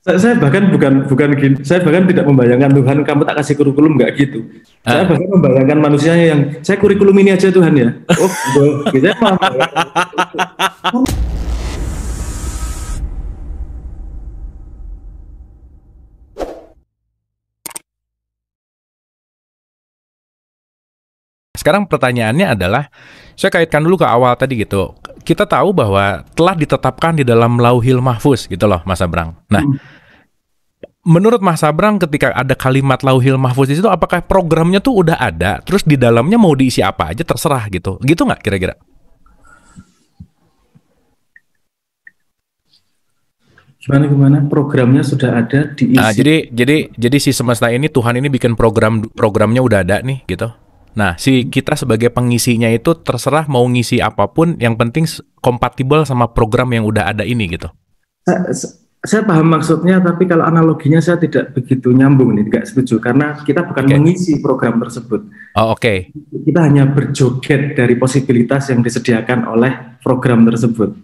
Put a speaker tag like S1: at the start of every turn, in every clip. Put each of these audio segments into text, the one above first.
S1: Saya bahkan bukan gini, saya bahkan tidak membayangkan Tuhan kamu tak kasih kurikulum nggak gitu. Saya
S2: Ah.
S1: bahkan membayangkan manusianya yang saya kurikulum ini aja Tuhan ya. Oh, gitu. Saya malah membayangkan itu.
S2: Sekarang pertanyaannya adalah, saya kaitkan dulu ke awal tadi gitu. Kita tahu bahwa telah ditetapkan di dalam Lauhil Mahfuz gitu loh, Mas Abrang. Nah, menurut Mas Abrang ketika ada kalimat Lauhil Mahfuz di situ, apakah programnya tuh udah ada, terus di dalamnya mau diisi apa aja terserah gitu? Gitu nggak kira-kira?
S1: Gimana programnya sudah ada
S2: Ah,
S1: diisi.
S2: jadi si semesta ini, Tuhan ini bikin programnya udah ada nih gitu. Nah, si kita sebagai pengisinya itu terserah mau ngisi apapun, yang penting kompatibel sama program yang udah ada ini gitu.
S1: Saya paham maksudnya, tapi kalau analoginya saya tidak begitu nyambung nih, tidak setuju karena kita bukan
S2: Oke.
S1: mengisi program tersebut.
S2: Oh, oke.
S1: Kita hanya berjoget dari posibilitas yang disediakan oleh program tersebut.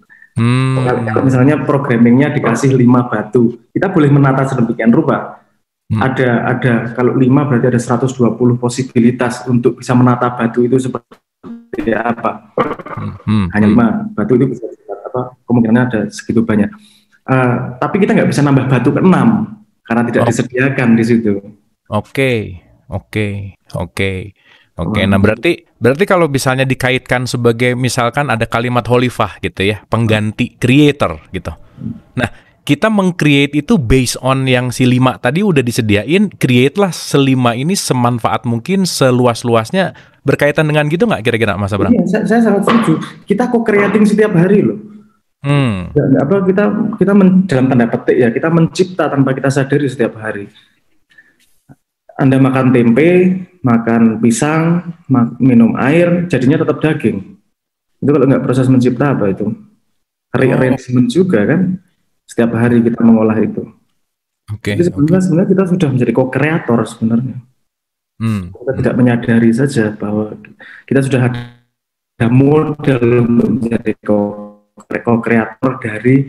S1: Kalau misalnya programmingnya dikasih 5 batu, kita boleh menata sedemikian rupa. Ada kalau 5 berarti ada 120 posibilitas untuk bisa menata batu itu seperti apa. Hanya 5 batu itu bisa apa, kemungkinannya ada segitu banyak. Tapi kita nggak bisa nambah batu ke 6 karena tidak disediakan di situ.
S2: Oke. Nah, berarti kalau misalnya dikaitkan sebagai misalkan ada kalimat holifah gitu ya, pengganti creator gitu. Nah, kita meng-create itu based on yang si 5 tadi udah disediain, create lah se-5 ini semanfaat mungkin, seluas-luasnya, berkaitan dengan gitu nggak kira-kira Mas Abrang?
S1: Iya, saya sangat setuju. Kita co-creating setiap hari loh. Kita dalam tanda petik ya, kita mencipta tanpa kita sadari setiap hari. Anda makan tempe, makan pisang, minum air, jadinya tetap daging. Itu kalau nggak proses mencipta apa itu? Rearrangement juga kan? Setiap hari kita mengolah itu. Jadi sebenarnya kita sudah menjadi co-kreator sebenarnya. Kita tidak menyadari saja bahwa kita sudah ada model untuk menjadi co-kreator dari,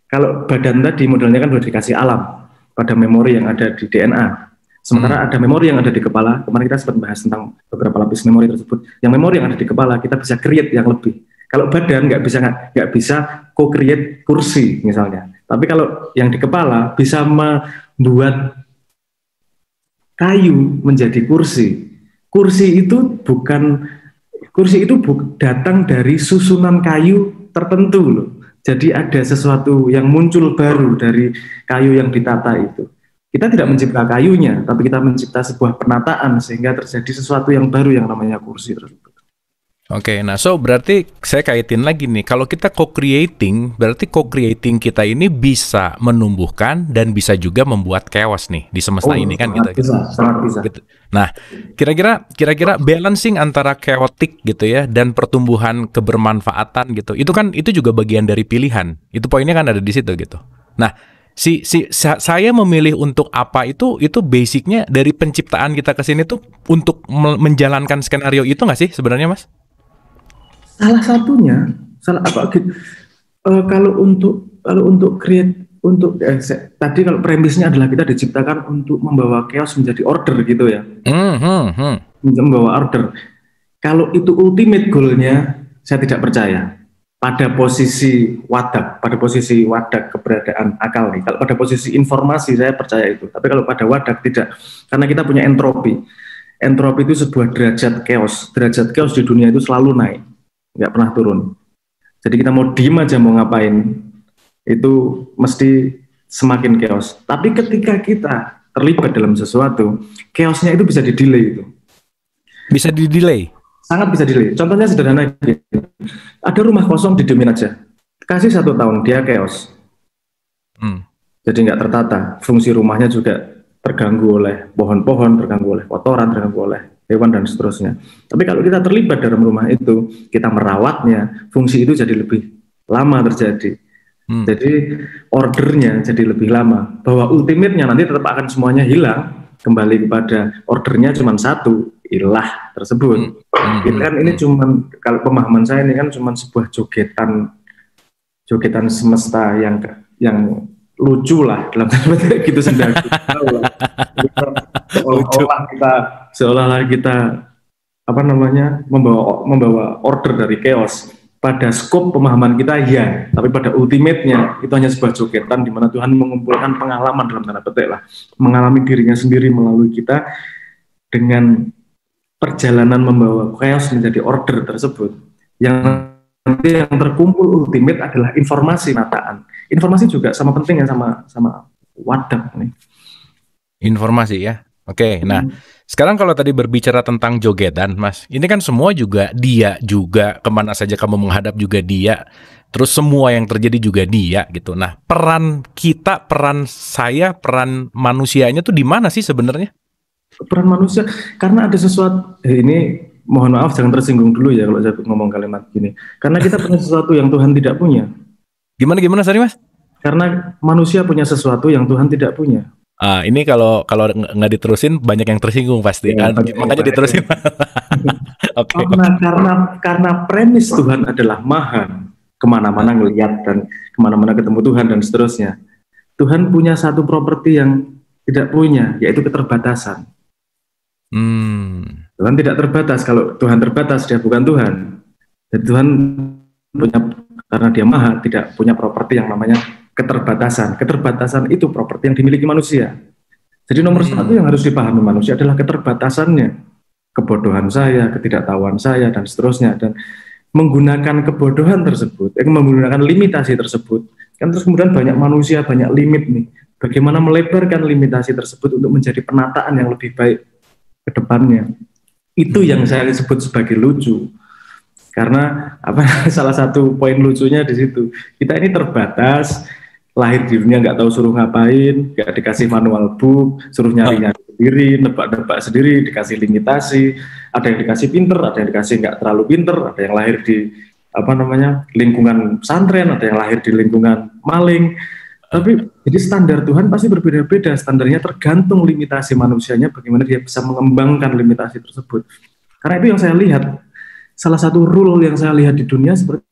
S1: kalau badan tadi modelnya kan sudah dikasih alam pada memori yang ada di DNA. Sementara ada memori yang ada di kepala. Kemarin kita sempat bahas tentang beberapa lapis memori tersebut. Yang memori yang ada di kepala kita bisa create yang lebih. Kalau badan nggak bisa co-create kursi misalnya. Tapi kalau yang di kepala bisa membuat kayu menjadi kursi. Kursi itu datang dari susunan kayu tertentu loh. Jadi ada sesuatu yang muncul baru dari kayu yang ditata itu. Kita tidak mencipta kayunya, tapi kita mencipta sebuah penataan sehingga terjadi sesuatu yang baru yang namanya kursi tersebut.
S2: Oke, nah so berarti saya kaitin lagi nih, kalau kita co-creating, berarti co-creating kita ini bisa menumbuhkan dan bisa juga membuat chaos nih di semesta ini kan gitu.
S1: Sangat bisa.
S2: Gitu. Nah, kira-kira balancing antara chaotic gitu ya dan pertumbuhan kebermanfaatan gitu. Itu juga bagian dari pilihan. Itu poinnya kan ada di situ gitu. Nah, saya memilih untuk apa itu basicnya dari penciptaan kita ke sini tuh untuk menjalankan skenario itu nggak sih sebenarnya, Mas?
S1: Salah satunya, kalau untuk create tadi kalau premisnya adalah kita diciptakan untuk membawa chaos menjadi order gitu ya, membawa order. Kalau itu ultimate goalnya, saya tidak percaya. Pada posisi wadah keberadaan akal nih. Kalau pada posisi informasi saya percaya itu. Tapi kalau pada wadah tidak, karena kita punya entropi. Entropi itu sebuah derajat chaos. Derajat chaos di dunia itu selalu naik, nggak pernah turun. Jadi kita mau diem aja mau ngapain, itu mesti semakin chaos. Tapi ketika kita terlibat dalam sesuatu, chaosnya itu bisa di-delay itu.
S2: Bisa di-delay?
S1: Sangat bisa delay. Contohnya sederhana gitu. Ada rumah kosong didemin aja. Kasih 1 tahun, dia chaos. Jadi nggak tertata. Fungsi rumahnya juga terganggu oleh pohon-pohon, terganggu oleh kotoran, terganggu oleh hewan dan seterusnya. Tapi kalau kita terlibat dalam rumah itu, kita merawatnya, fungsi itu jadi lebih lama terjadi. Jadi ordernya jadi lebih lama. Bahwa ultimate-nya nanti tetap akan semuanya hilang. Kembali kepada ordernya cuma satu, ilah tersebut. Ini cuman, kalau pemahaman saya ini kan cuma sebuah jogetan semesta yang lucu lah dalam tanda petik gitu sendiri. Seolah-olah kita apa namanya membawa order dari chaos. Pada skop pemahaman kita ya, tapi pada ultimate-nya itu hanya sebuah jogetan di mana Tuhan mengumpulkan pengalaman dalam tanda petik lah, mengalami dirinya sendiri melalui kita dengan perjalanan membawa chaos menjadi order tersebut. Yang nanti yang terkumpul ultimate adalah informasi nataan. Informasi juga sama pentingnya sama wadah nih.
S2: Informasi ya. Oke, nah sekarang kalau tadi berbicara tentang jogetan, Mas, ini kan semua juga dia juga, kemana saja kamu menghadap juga dia, terus semua yang terjadi juga dia gitu. Nah, peran kita, peran saya, peran manusianya tuh di mana sih sebenarnya?
S1: Peran manusia, karena ada sesuatu, ini mohon maaf jangan tersinggung dulu ya kalau saya ngomong kalimat gini, karena kita punya sesuatu yang Tuhan tidak punya.
S2: Gimana sorry Mas?
S1: Karena manusia punya sesuatu yang Tuhan tidak punya.
S2: Ini kalau nggak diterusin banyak yang tersinggung pasti. Ya, makanya diterusin.
S1: Okay. Karena premis Tuhan adalah maha, kemana-mana ngelihat dan kemana-mana ketemu Tuhan dan seterusnya. Tuhan punya satu properti yang tidak punya, yaitu keterbatasan. Tuhan tidak terbatas. Kalau Tuhan terbatas, dia bukan Tuhan. Jadi Tuhan punya, karena dia maha, tidak punya properti yang namanya keterbatasan. Keterbatasan itu properti yang dimiliki manusia. Jadi nomor satu yang harus dipahami manusia adalah keterbatasannya. Kebodohan saya, ketidaktahuan saya, dan seterusnya. Dan menggunakan kebodohan tersebut, menggunakan limitasi tersebut, kan terus kemudian banyak manusia, banyak limit nih. Bagaimana melebarkan limitasi tersebut untuk menjadi penataan yang lebih baik ke depannya. Itu yang saya sebut sebagai lucu. Karena salah satu poin lucunya di situ. Kita ini terbatas, lahir di dunia nggak tahu suruh ngapain, nggak dikasih manual book, suruh nyari sendiri, nebak-nebak sendiri, dikasih limitasi, ada yang dikasih pinter, ada yang dikasih nggak terlalu pinter, ada yang lahir di lingkungan pesantren, ada yang lahir di lingkungan maling. Tapi jadi standar Tuhan pasti berbeda-beda, standarnya tergantung limitasi manusianya, bagaimana dia bisa mengembangkan limitasi tersebut. Karena itu yang saya lihat, salah satu rule yang saya lihat di dunia seperti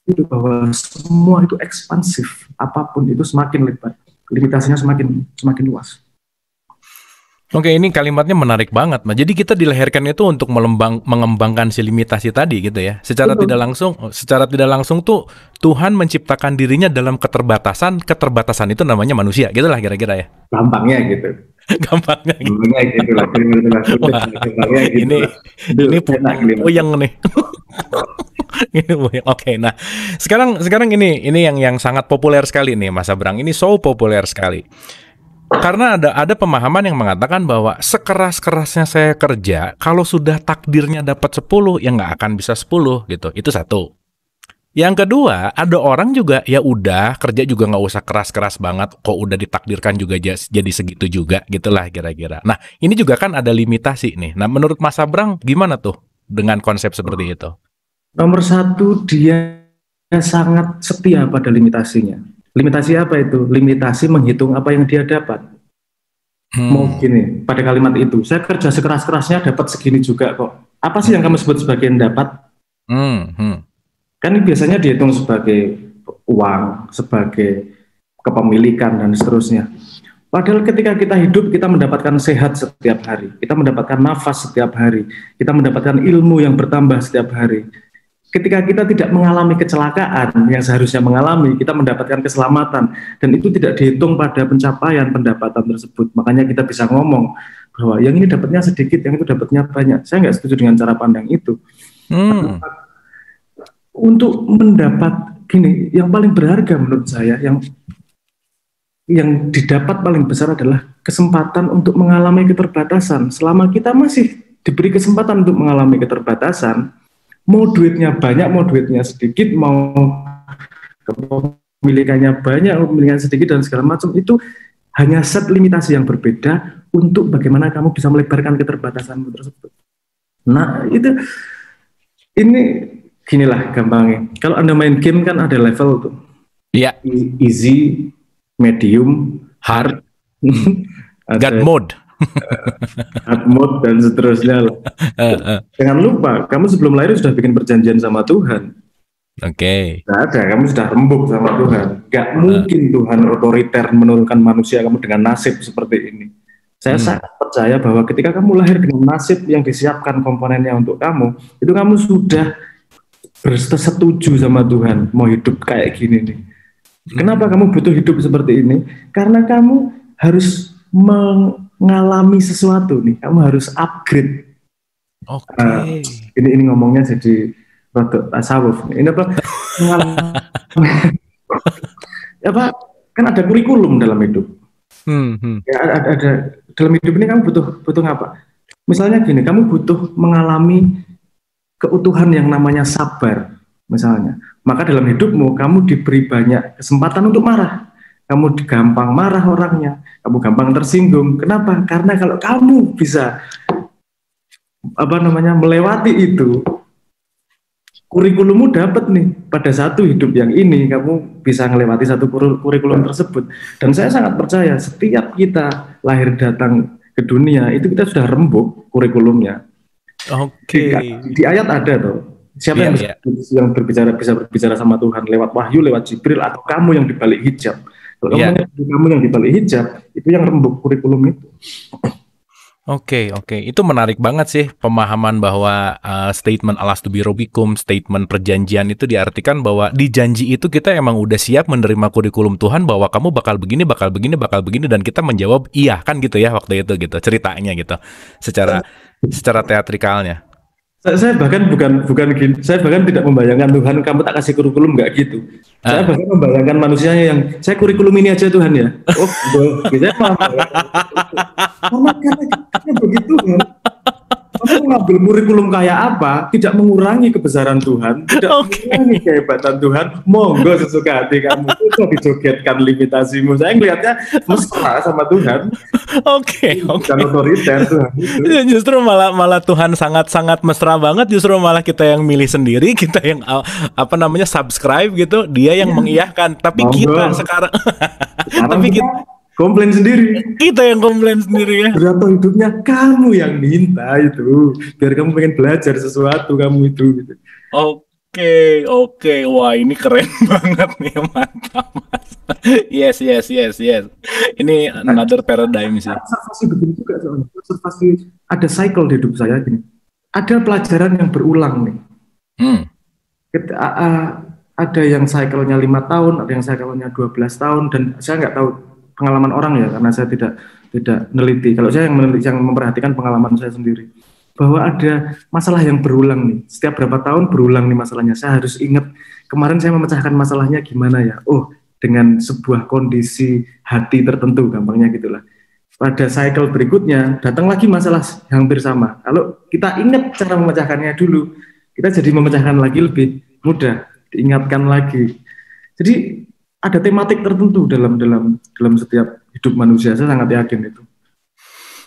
S1: itu, bahwa semua itu ekspansif, apapun itu semakin lebar, limitasinya semakin luas.
S2: Oke, ini kalimatnya menarik banget, Mas. Jadi kita dilahirkan itu untuk mengembangkan si limitasi tadi gitu ya. Secara tidak langsung tuh Tuhan menciptakan dirinya dalam keterbatasan itu namanya manusia, gitulah kira-kira ya.
S1: Gampangnya gitu.
S2: Gampangnya gitu
S1: lah.
S2: Ini puyeng nih. Oke, nah sekarang ini yang sangat populer sekali nih, Mas Abrang. Ini so populer sekali. Karena ada pemahaman yang mengatakan bahwa sekeras-kerasnya saya kerja, kalau sudah takdirnya dapat 10, ya nggak akan bisa 10 gitu. Itu satu. Yang kedua, ada orang juga ya udah kerja juga nggak usah keras-keras banget, kok udah ditakdirkan juga jadi segitu juga, gitulah kira-kira. Nah, ini juga kan ada limitasi nih. Nah, menurut Mas Abrang gimana tuh dengan konsep seperti itu?
S1: Nomor satu, dia sangat setia pada limitasinya. Limitasi apa itu? Limitasi menghitung apa yang dia dapat. Mau gini, pada kalimat itu, saya kerja sekeras-kerasnya dapat segini juga kok. Apa sih yang kamu sebut sebagai yang dapat? Kan biasanya dihitung sebagai uang, sebagai kepemilikan, dan seterusnya. Padahal ketika kita hidup, kita mendapatkan sehat setiap hari. Kita mendapatkan nafas setiap hari. Kita mendapatkan ilmu yang bertambah setiap hari. Ketika kita tidak mengalami kecelakaan yang seharusnya mengalami, kita mendapatkan keselamatan, dan itu tidak dihitung pada pencapaian pendapatan tersebut. Makanya kita bisa ngomong bahwa yang ini dapatnya sedikit, yang itu dapatnya banyak. Saya nggak setuju dengan cara pandang itu. Untuk mendapat gini, yang paling berharga menurut saya, yang didapat paling besar adalah kesempatan untuk mengalami keterbatasan. Selama kita masih diberi kesempatan untuk mengalami keterbatasan, mau duitnya banyak, mau duitnya sedikit, mau kepemilikannya banyak, kepemilikannya sedikit, dan segala macam, itu hanya set limitasi yang berbeda untuk bagaimana kamu bisa melebarkan keterbatasanmu tersebut. Nah, ini ginilah gampangnya. Kalau Anda main game kan ada level tuh.
S2: Iya.
S1: Easy, medium, hard,
S2: God mode.
S1: hard mode, dan seterusnya. Jangan lupa, kamu sebelum lahir sudah bikin perjanjian sama Tuhan.
S2: Oke.
S1: Nggak ada, kamu sudah rembuk sama Tuhan. Nggak
S2: Eh,
S1: mungkin Tuhan otoriter menurunkan manusia kamu dengan nasib seperti ini. Saya
S2: hmm.
S1: sangat percaya bahwa ketika kamu lahir dengan nasib yang disiapkan komponennya untuk kamu, itu kamu sudah bersetuju sama Tuhan mau hidup kayak gini nih. Kenapa
S2: Hmm.
S1: kamu butuh hidup seperti ini? Karena kamu harus mengalami sesuatu nih, kamu harus upgrade. Eh,
S2: Oke.
S1: ini ngomongnya jadi rada tasawuf. Ini apa? Mengalami apa? Kan ada kurikulum dalam hidup.
S2: Hmm, hmm.
S1: Ya, ada dalam hidup ini kamu butuh butuh apa? Misalnya gini, kamu butuh mengalami keutuhan yang namanya sabar, misalnya. Maka dalam hidupmu kamu diberi banyak kesempatan untuk marah. Kamu gampang marah orangnya, kamu gampang tersinggung. Kenapa? Karena kalau kamu bisa melewati itu, kurikulummu dapat nih pada satu hidup yang ini kamu bisa melewati satu kurikulum tersebut. Dan saya sangat percaya setiap kita lahir datang ke dunia itu kita sudah rembuk kurikulumnya.
S2: Oke.
S1: Di ayat ada tuh, siapa
S2: Iya,
S1: yang,
S2: iya.
S1: berbicara bisa berbicara sama Tuhan lewat wahyu, lewat Jibril, atau kamu yang dibalik hijab. Kalau
S2: Iya.
S1: kamu yang dibalik hijab itu yang rembuk kurikulum itu.
S2: Oke, oke. Itu menarik banget sih pemahaman bahwa statement alastu birobikum, statement perjanjian itu diartikan bahwa di janji itu kita emang udah siap menerima kurikulum Tuhan bahwa kamu bakal begini, bakal begini, bakal begini dan kita menjawab iya kan gitu ya waktu itu gitu ceritanya gitu. Secara teatrikalnya.
S1: Saya bahkan bukan gini, saya bahkan tidak membayangkan Tuhan kamu tak kasih kurikulum, nggak gitu. Saya
S2: Ah.
S1: bahkan membayangkan manusianya yang saya kurikulum ini aja Tuhan ya. Oh, biasanya karena begitu kan. Kamu ngambil kurikulum kayak apa, tidak mengurangi kebesaran Tuhan, tidak
S2: Oke.
S1: mengurangi kehebatan Tuhan, monggo sesuka hati kamu, itu dijogetkan limitasimu. Saya ngelihatnya mesra sama Tuhan,
S2: Oke, oke.
S1: bukan otoriter Tuhan itu.
S2: Ya, justru malah malah Tuhan sangat-sangat mesra banget, justru malah kita yang milih sendiri, kita yang apa namanya subscribe gitu, dia yang
S1: Ya,
S2: mengiyakan. Tapi kita
S1: monggo.
S2: sekarang
S1: Sekarang
S2: tapi
S1: kita
S2: kita,
S1: komplain sendiri.
S2: kita yang komplain sendiri ya.
S1: Berapa hidupnya kamu yang minta itu, biar kamu pengen belajar sesuatu kamu itu. Gitu.
S2: Oke, oke. Wah, ini keren banget nih, mantap, Mas. Yes, yes, yes, yes. Ini another paradigm sih.
S1: Observasi begini juga soalnya. Observasi ada cycle di hidup saya gini. Ada pelajaran yang berulang nih.
S2: Hmm.
S1: Ada yang cycle-nya 5 tahun, ada yang cycle-nya 12 tahun, dan saya nggak tahu pengalaman orang ya, karena saya tidak meneliti. Kalau saya yang meneliti, yang memperhatikan pengalaman saya sendiri, bahwa ada masalah yang berulang nih. Setiap berapa tahun berulang nih masalahnya. Saya harus ingat kemarin saya memecahkan masalahnya gimana ya. Oh, dengan sebuah kondisi hati tertentu, gampangnya gitulah. Pada cycle berikutnya datang lagi masalah yang hampir sama. Kalau kita ingat cara memecahkannya dulu, kita jadi memecahkan lagi lebih mudah, diingatkan lagi. Jadi ada tematik tertentu dalam setiap hidup manusia. Saya sangat yakin itu.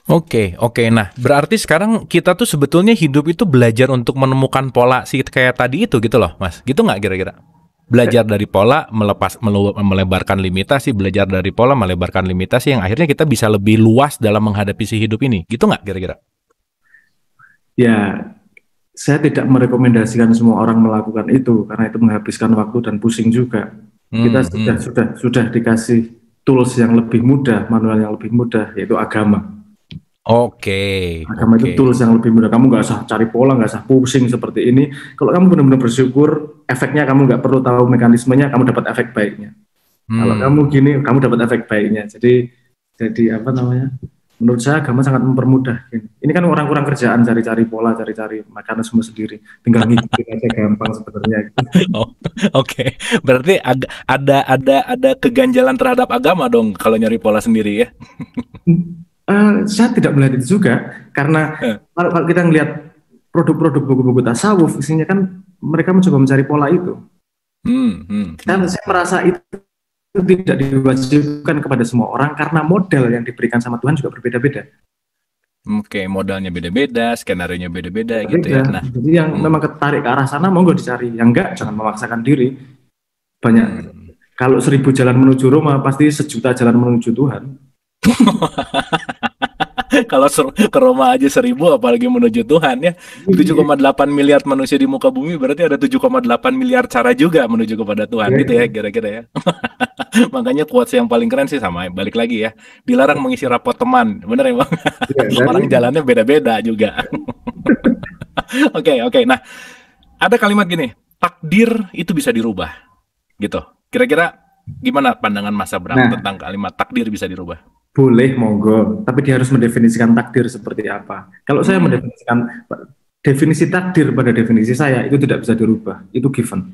S2: Oke, oke. Nah, berarti sekarang kita tuh sebetulnya hidup itu belajar untuk menemukan pola sih kayak tadi itu gitu loh, Mas. Gitu nggak kira-kira? Belajar dari pola, melebarkan limitasi, belajar dari pola, melebarkan limitasi yang akhirnya kita bisa lebih luas dalam menghadapi si hidup ini. Gitu nggak kira-kira?
S1: Ya, saya tidak merekomendasikan semua orang melakukan itu karena itu menghabiskan waktu dan pusing juga. Kita
S2: Hmm, hmm.
S1: sudah dikasih tools yang lebih mudah, manual yang lebih mudah, yaitu agama.
S2: Oke,
S1: Agama itu
S2: oke.
S1: tools yang lebih mudah. Kamu nggak usah cari pola, nggak usah pusing seperti ini. Kalau kamu benar-benar bersyukur, efeknya kamu nggak perlu tahu mekanismenya, kamu dapat efek baiknya. Kalau kamu
S2: Hmm.
S1: gini, kamu dapat efek baiknya. Jadi apa namanya? Menurut saya agama sangat mempermudah. Ini kan orang-orang kerjaan cari-cari pola, cari-cari mekanisme sendiri. Tinggal ngikutin aja gampang sebenarnya.
S2: Oh, oke. Berarti ada keganjalan terhadap agama dong kalau nyari pola sendiri ya.
S1: Saya tidak melihat itu juga, karena
S2: Eh.
S1: kalau kita ngelihat produk-produk buku-buku tasawuf, isinya kan mereka mencoba mencari pola itu.
S2: Hmm, hmm,
S1: Dan
S2: hmm.
S1: saya merasa itu tidak diwajibkan kepada semua orang karena model yang diberikan sama Tuhan juga berbeda-beda.
S2: Oke, modalnya beda-beda, skenario-nya beda-beda gitu ya.
S1: Beda.
S2: Nah,
S1: Jadi yang
S2: hmm,
S1: memang ketarik ke arah sana, monggo dicari. Yang enggak, jangan memaksakan diri. Banyak.
S2: hmm.
S1: Kalau 1000 jalan menuju Roma, pasti 1.000.000 jalan menuju Tuhan.
S2: Kalau ke Roma aja 1.000, apalagi menuju Tuhan ya. 7,8 miliar manusia di muka bumi, berarti ada 7,8 miliar cara juga menuju kepada Tuhan gitu ya kira-kira ya. Makanya quotes yang paling keren sih sama balik lagi ya. Dilarang mengisi rapot teman. Bener ya Bang?
S1: Ya, dan
S2: Orang jalannya beda-beda juga. Oke, oke. Nah, ada kalimat gini, takdir itu bisa dirubah gitu. Kira-kira gimana pandangan Mas Abraham
S1: nah,
S2: tentang kalimat takdir bisa dirubah?
S1: boleh monggo, tapi dia harus mendefinisikan takdir seperti apa. Kalau saya
S2: Hmm,
S1: mendefinisikan definisi takdir pada definisi saya itu tidak bisa dirubah, itu given.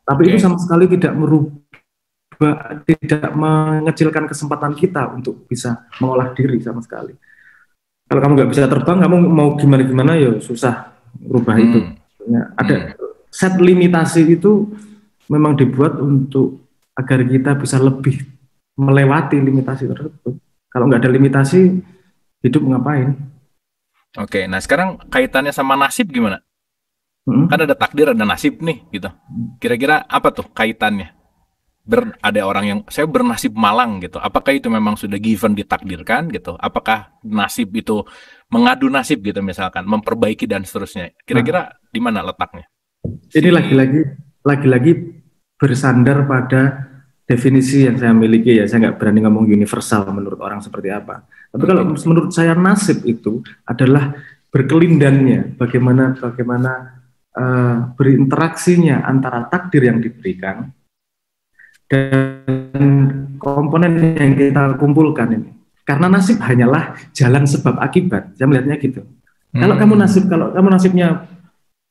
S1: Tapi itu
S2: oke.
S1: sama sekali tidak merubah, tidak mengecilkan kesempatan kita untuk bisa mengolah diri sama sekali. Kalau kamu nggak bisa terbang, kamu mau gimana-gimana ya susah rubah itu.
S2: Hmm,
S1: Ya,
S2: hmm.
S1: ada set limitasi itu memang dibuat untuk agar kita bisa lebih melewati limitasi tersebut. Kalau nggak ada limitasi, hidup ngapain?
S2: Oke, nah sekarang kaitannya sama nasib gimana? Kan
S1: Hmm.
S2: ada takdir, ada nasib nih, gitu. Kira-kira apa tuh kaitannya? Ada orang yang saya bernasib malang gitu. Apakah itu memang sudah given ditakdirkan gitu? Apakah nasib itu mengadu nasib gitu misalkan, memperbaiki dan seterusnya?
S1: Nah,
S2: Kira-kira di mana letaknya?
S1: ini
S2: Si
S1: lagi-lagi bersandar pada definisi yang saya miliki ya. Saya nggak berani ngomong universal menurut orang seperti apa. Tapi kalau
S2: Oke.
S1: menurut saya nasib itu adalah berkelindannya, bagaimana berinteraksinya antara takdir yang diberikan dan komponen yang kita kumpulkan ini. Karena nasib hanyalah jalan sebab akibat. Saya melihatnya gitu.
S2: Hmm.
S1: Kalau kamu nasibnya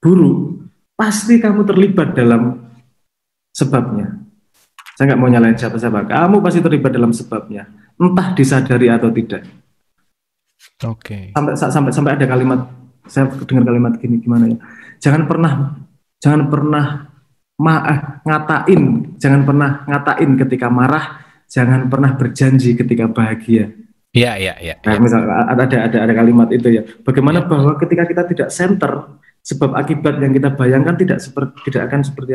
S1: buruk, pasti kamu terlibat dalam sebabnya. Saya nggak mau nyalain siapa-siapa. Kamu pasti terlibat dalam sebabnya, entah disadari atau tidak.
S2: Oke.
S1: Sampai ada kalimat, saya dengar kalimat gini, gimana ya? Jangan pernah jangan pernah ngatain, jangan pernah ngatain ketika marah, jangan pernah berjanji ketika bahagia.
S2: Iya, iya, iya,
S1: Nah,
S2: iya.
S1: misal ada kalimat itu ya. Bagaimana
S2: Iya.
S1: bahwa ketika kita tidak center, sebab akibat yang kita bayangkan tidak akan seperti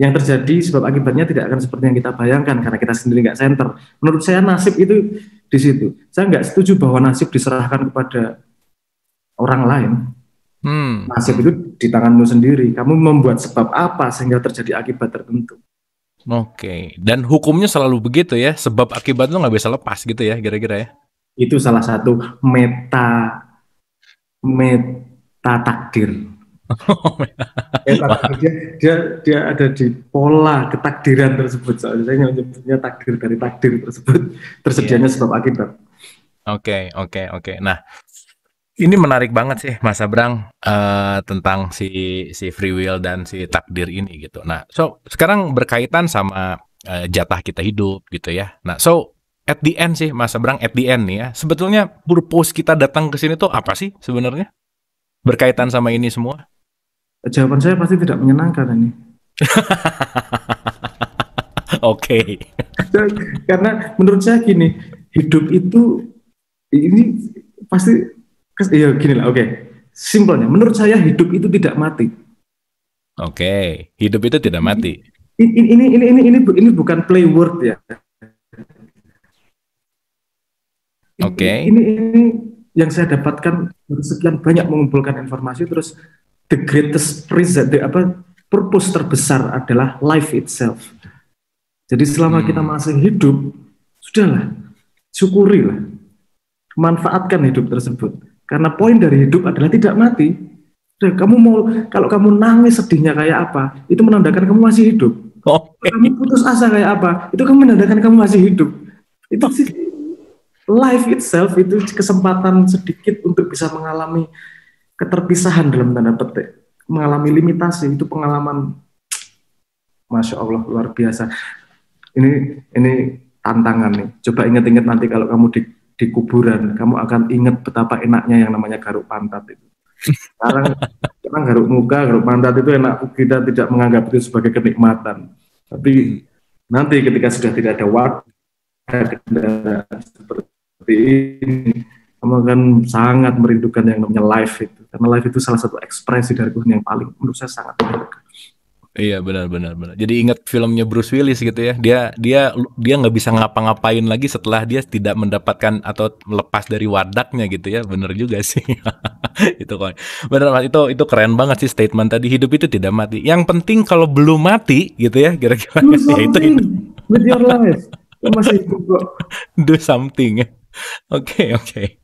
S1: yang terjadi, sebab akibatnya tidak akan seperti yang kita bayangkan karena kita sendiri nggak center. Menurut saya nasib itu di situ. Saya nggak setuju bahwa nasib diserahkan kepada orang lain.
S2: Hmm,
S1: Nasib
S2: hmm.
S1: itu di tanganmu sendiri. Kamu membuat sebab apa sehingga terjadi akibat tertentu.
S2: Oke. Dan hukumnya selalu begitu ya, sebab akibat itu nggak bisa lepas gitu ya, kira-kira ya.
S1: Itu salah satu meta takdir. Takdir dia ada di pola ketakdiran tersebut. Soalnya saya menyebutnya takdir dari takdir tersebut
S2: Iya.
S1: tersedianya sebab akibat.
S2: Oke, oke, oke. Nah, ini menarik banget sih Mas Abrang, tentang si free will dan si takdir ini gitu. Nah, so sekarang berkaitan sama jatah kita hidup gitu ya. Nah, so at the end sih Mas Abrang, at the end nih ya, sebetulnya purpose kita datang ke sini tuh apa sih sebenarnya? Berkaitan sama ini semua?
S1: Jawaban saya pasti tidak menyenangkan ini.
S2: Oke.
S1: Karena menurut saya gini, hidup itu ini pasti ya gini lah, oke. Simpelnya, menurut saya hidup itu tidak mati.
S2: Oke, hidup itu tidak mati.
S1: Ini bukan play word ya.
S2: Oke.
S1: Ini yang saya dapatkan dari sekian banyak mengumpulkan informasi terus the greatest result, purpose terbesar adalah life itself. Jadi selama kita
S2: Hmm.
S1: masih hidup, sudahlah, syukurilah, manfaatkan hidup tersebut. Karena poin dari hidup adalah tidak mati. Udah, kalau kamu nangis sedihnya kayak apa, itu menandakan kamu masih hidup. Kalau
S2: Oke.
S1: kamu putus asa kayak apa, itu kamu menandakan kamu masih hidup. Itu sih life itself, itu kesempatan sedikit untuk bisa mengalami keterpisahan dalam tanda petik, mengalami limitasi, itu pengalaman Masya Allah luar biasa. Ini tantangan nih. Coba ingat-ingat nanti kalau kamu di kuburan, kamu akan ingat betapa enaknya yang namanya garuk pantat itu. Sekarang garuk muka, garuk pantat itu enak, kita tidak menganggap itu sebagai kenikmatan.
S2: Hmm.
S1: Tapi nanti ketika sudah tidak ada wadah seperti ini, kamu akan sangat merindukan yang namanya life itu. Karena life itu salah satu ekspresi dari Tuhan yang paling menurut saya sangat berharga.
S2: Iya, benar-benar benar. Jadi ingat filmnya Bruce Willis gitu ya. Dia nggak bisa ngapa-ngapain lagi setelah dia tidak mendapatkan atau melepas dari wadaknya gitu ya. Benar juga sih. Itu kan. Benar Mas, itu keren banget sih statement tadi, hidup itu tidak mati. Yang penting kalau belum mati gitu ya, kira-kira
S1: Do
S2: ya itu
S1: something with your life. Lo masih hidup kok.
S2: do something. Oke, oke.